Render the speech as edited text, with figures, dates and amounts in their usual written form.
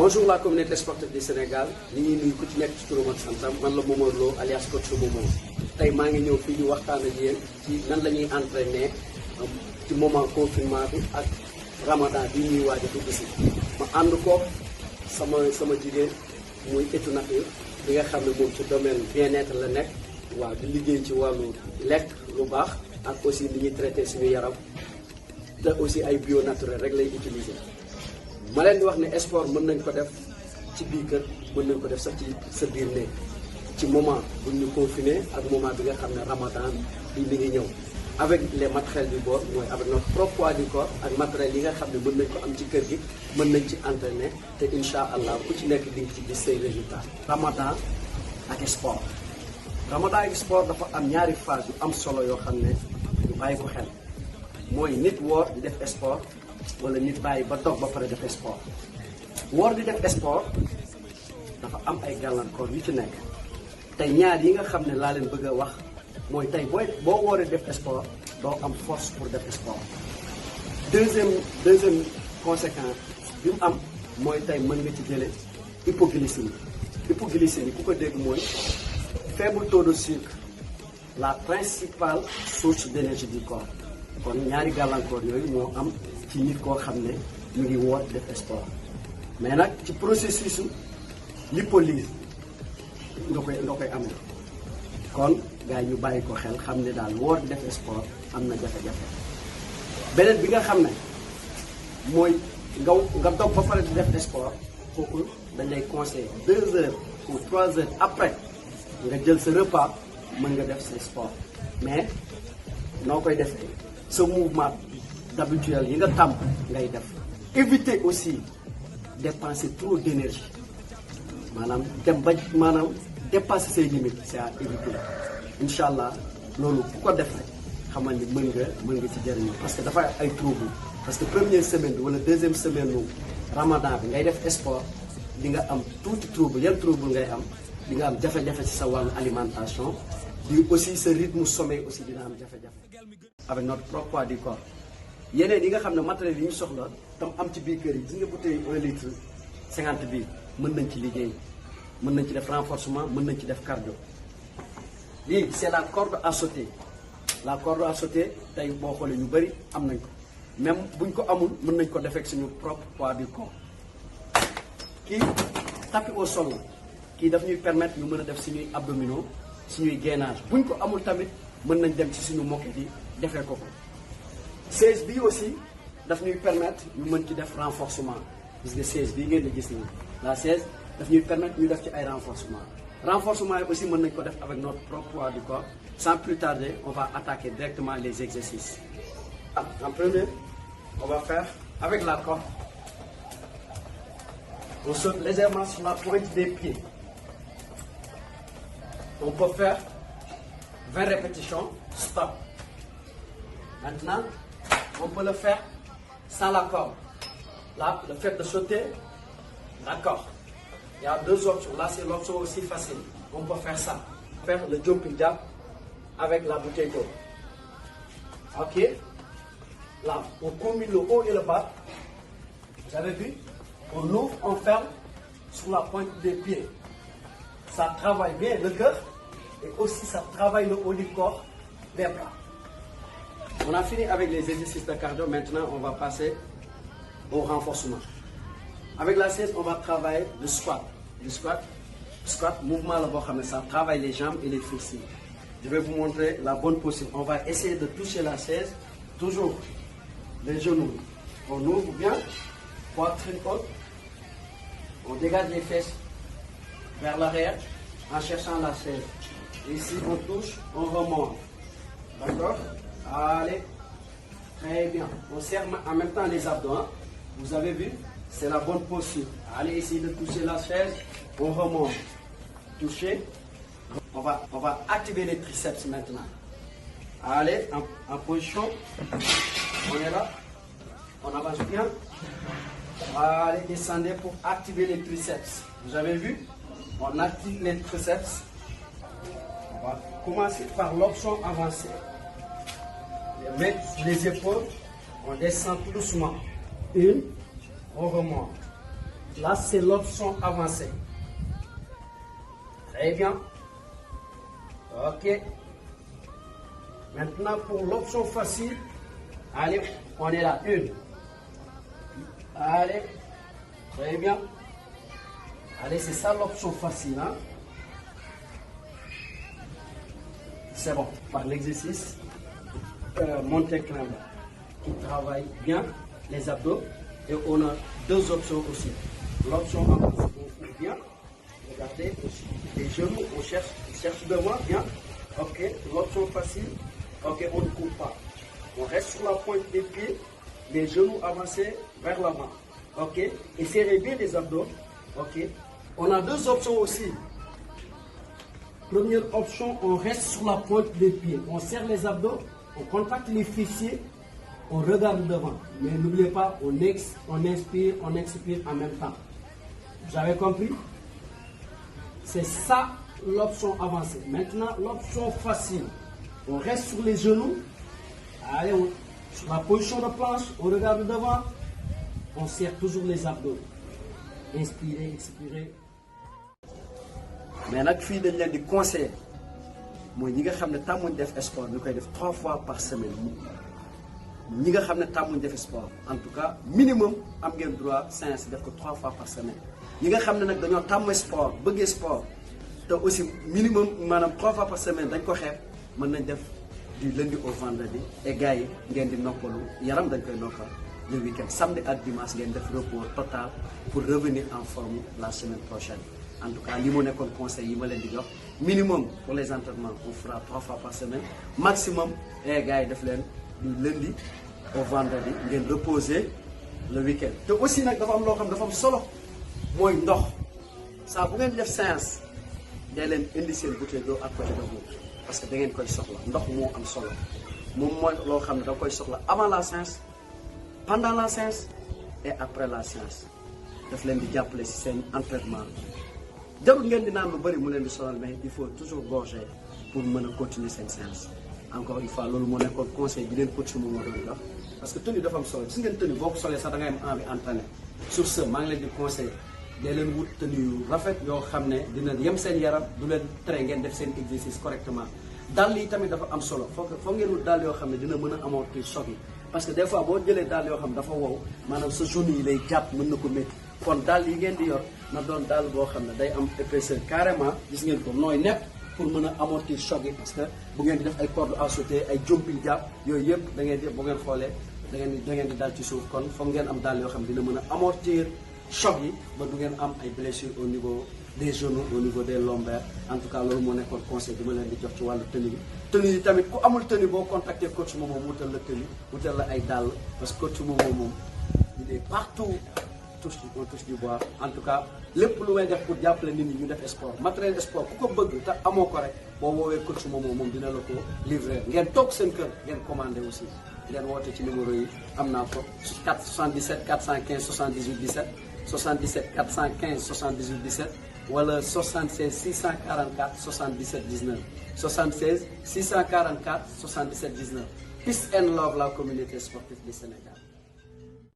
Bonjour la communauté sportive du Sénégal ñu ngi nuyu ku ci nekk ci turam ak santam man la Momar Lo alias coach Momo tey maa ngi ñëw fii di waxtaan ak yéen ci nan la ñuy entraîner ci moment confinement bi ak Ramadan bi ñuy waaj a dugg si ma ànd ko sama jigéen muy Etou Nature bi nga xam ne moom ci domaine bien-être la nekk waaw di liggéey ci wàllu lekk lu baax ak aussi li ñuy traité suñu yaram te aussi ay bio naturel rek lay utiliser. ma leen di wax ne sport mën nañ ko def ci biir kër mën nañ ko def sax ci sa biir néeg ci moment bu ñu confiné ak moment bi nga xam ne Ramadan bi mi ngi ñëw avec les matériels du bord mooy avec notre propre poids du corps ak matériel yi nga xam ne mën nañ ko am ci kër gi mën nañ ci entraîner te incha allah ku ci nekk di nga ci gis say résultats. Ramadan ak sport Ramadan ak sport dafa am ñaari phase yu am solo yoo xam ne ñu bàyyi ko xel mooy nit woor di def sport. wala nit bàyyi ba dog ba pare def sport woor di def sport dafa am ay gàllankoor yu ci nekk tey ñaar yi nga xam ne laa leen bëgg a wax mooy tey boo wooree def sport doo am force pour def sport. deuxième conséquence bi mu am mooy tey mën nga ci jële hypoglycémie ku ko dégg mooy faible taux de sucre la principale source d'énergie du corps kon ñaari gàllankoor yooyu moo am ci nit koo xam ne ñu ngi woor def sport mais nag ci processus lipolyse nga koy amee kon gars yi ñu bàyyi ko xel xam ne daal woor def sport am na jafe-jafe. beneen bi nga xam ne mooy nga dog ba pare di def sport kooku dañ lay conseiller 2 heures ou 3 heures après nga jël sa repas mën nga def sa sport mais noo koy defee sa mouvement d'habituel yi nga tàmm ngay def. éviter aussi dépenser trop d'énergie maanaam dem ba dépasser say limites c'est à éviter incha allah loolu ku ko def rek xamal ni mën nga ci jëriñu parce que dafa ay trouble parce que première semaine bi wala deuxième semaine nu Ramadan bi ngay def sport di nga am tuuti trouble yan trouble ngay am di nga am jafe-jafe ci sa wàllu alimentation di aussi sa rythme sommeil aussi dina am jafe-jafe avec notre propre poids du corps. yeneen yi nga xam ne matériel yi ñu soxla tam am ci biir kër yi gis nga bouteille 1 litre 50 bi mën nañ ci liggéey mën nañ ci def renforcement mën nañ ci def cardio. lii c'est la corde à sauter la corde à sauter tey boo xoolee ñu bëri am nañ ko même buñ ko amul mën nañ ko def ak suñu propre poids du corps. kii tapis au sol la kii daf ñuy permettre ñu mën a def suñuy abdominaux suñuy gainage buñ ko amul tamit mën nañ dem ci suñu moquette yi defee ko. 16 bii aussi daf ñuy permettre ñu mën ci def renforcement gis nga 16 bii ngeen di gis nii la 16 daf ñuy permettre ñu def ci ay renforcement yi aussi mën nañ ko def avec notre propre poids du corps. Sans plus tarder on va attaquer directement les exercices. En premier on va faire avec la corde on saute légèrement sur la pointe des pieds. On peut faire 20 répétitions stop. Maintenant on peut le faire sans la corde. Là, le fait de sauter, la corde. Il y a 2 options. Là, c'est l'option aussi facile. On peut faire ça. Faire le jumping jack avec la bouteille d'eau. Ok. Là, on combine le haut et le bas. Vous avez vu? On ouvre, on ferme sur la pointe des pieds. Ça travaille bien le cœur et aussi ça travaille le haut du corps, les bras. On a fini avec les exercices de cardio. Maintenant, on va passer au renforcement. Avec la 16, on va travailler le squat. Le squat, mouvement là, ça travaille les jambes et les fessiers. Je vais vous montrer la bonne posture. On va essayer de toucher la 16, toujours les genoux. On ouvre bien, poitrine haute. On dégage les fesses vers l'arrière en cherchant la 16. Ici, on touche, on remonte. D'accord? Allez, très bien. On serre en même temps les abdos. Hein? Vous avez vu? C'est la bonne posture. Allez, essayez de toucher la chaise. On remonte. Toucher. On va activer les triceps maintenant. Allez, en position. On est là. On avance bien. Allez, descendez pour activer les triceps. Vous avez vu? On active les triceps. On va commencer par l'option avancée. Mettre les épaules, on descend tout doucement. 1, on remonte. Là, c'est l'option avancée. Très bien. Ok. Maintenant, pour l'option facile, allez, on est là. Une. Allez. Très bien. Allez, c'est ça l'option facile. Hein? C'est bon. Par l'exercice, monter climb qui travaille bien les abdos. Et on a deux options aussi. L'option avancée, on ouvre bien. Regardez aussi. Les genoux, on cherche devant, bien. Ok. L'option facile, ok, on ne coupe pas. On reste sur la pointe des pieds, les genoux avancés vers l'avant. Ok. Et serrez bien les abdos. Ok. On a deux options aussi. Première option, on reste sur la pointe des pieds. On serre les abdos, on contacte les fessiers, on regarde devant. Mais n'oubliez pas, on inspire, on expire en même temps. Vous avez compris? C'est ça l'option avancée. Maintenant, l'option facile. On reste sur les genoux. Allez, sur la position de planche, on regarde devant. On serre toujours les abdos. Inspirez, expirez. Mais nag fii dañ leen di conseiller mooy ñi nga xam ne tàmmuñ def sport ñu koy def 3 fois par semaine. ñi nga xam ne tàmmuñ def sport en tout cas minimum am ngeen droit séance def ko 3 fois par semaine. ñi nga xam ne nag dañoo tàmm sport bëggee sport te aussi minimum maanaam 3 fois par semaine dañ ko xeeb mën nañ def du lundi au vendredi et gars yi ngeen di noppalu yaram dañ koy noppal le week-end samedi ak dimanche ngeen def repos total pour revenir en forme la semaine prochaine. En tout cas, li mu nekkoon conseil yi ma leen di jox minimum pour les entraînements on fera 3 fois par semaine maximum gars yi def leen du lundi au vendredi ngeen reposer le week-end. te aussi nag dafa am loo xam dafa am solo mooy ndox saa bu ngeen di def séance day leen indi seen bouteille d'eau à côté de vous parce que da ngeen koy soxla ndox moo am solo moom mooy loo xam ne da koy soxla avant la séance pendant la séance et après la séance daf leen di jàppale si seen entraînement. jarul ngeen di naan lu bëri mu leen di sonal mais il faut toujours gorger pour mën a continuer seen séance encore une fois loolu moo nekkoon conseil bi leen coach mu moo doon wax parce que tenue dafa am solo gis ngeen tenue boo ko solee sax da ngay am envie entraîner sur ce maa ngi leen di conseiller day leen wut tenue yu rafet yoo xam ne dina yem seen yaram du leen tere ngeen def seen exercice correctement dàll yi tamit dafa am solo foog ngeen wut dàll yoo xam ne dina mën a amortir choc yi parce que des fois boo jëlee dàll yoo xam ne dafa wow maanaam sa genou yi lay jàpp mën na ko métti kon dàll yi ngeen di yor na doon dàll boo xam ne day am épaisseur carrément gis ngeen ko nooy nepp pour mën a amortir choc yi parce que bu ngeen di def ay corde à sauter ay jumping jàpp yooyu yëpp da ngeen di bu ngeen xoolee da ngeen di dal ci suuf kon foog ngeen am dàll yoo xam ne dina mën a amortir choc yi ba du ngeen am ay blessures au niveau des genoux au niveau des lombaires en tout cas loolu moo nekkoon conseil bi ma leen di jox ci wàllu tenue bi. tenue yi tamit ku amul tenue boo contacter coach Momo mu wutal la tenue wutal la ay dàll parce que coach Momo moom il est partout. on touche du bois en tout cas lépp lu may def pour jàppale nit ñi ñu def sport matériel sport ku ko bëgg te amoo ko rek boo woowee coach moom dina la ko livrer ngeen toog seen kër ngeen commandé aussi ngeen woote ci numéro yi am naa ko 77 415 78 17 77 415 78 17 wala 76 644 77 19 76 644 77 19 peace and love la communauté sportive du Sénégal.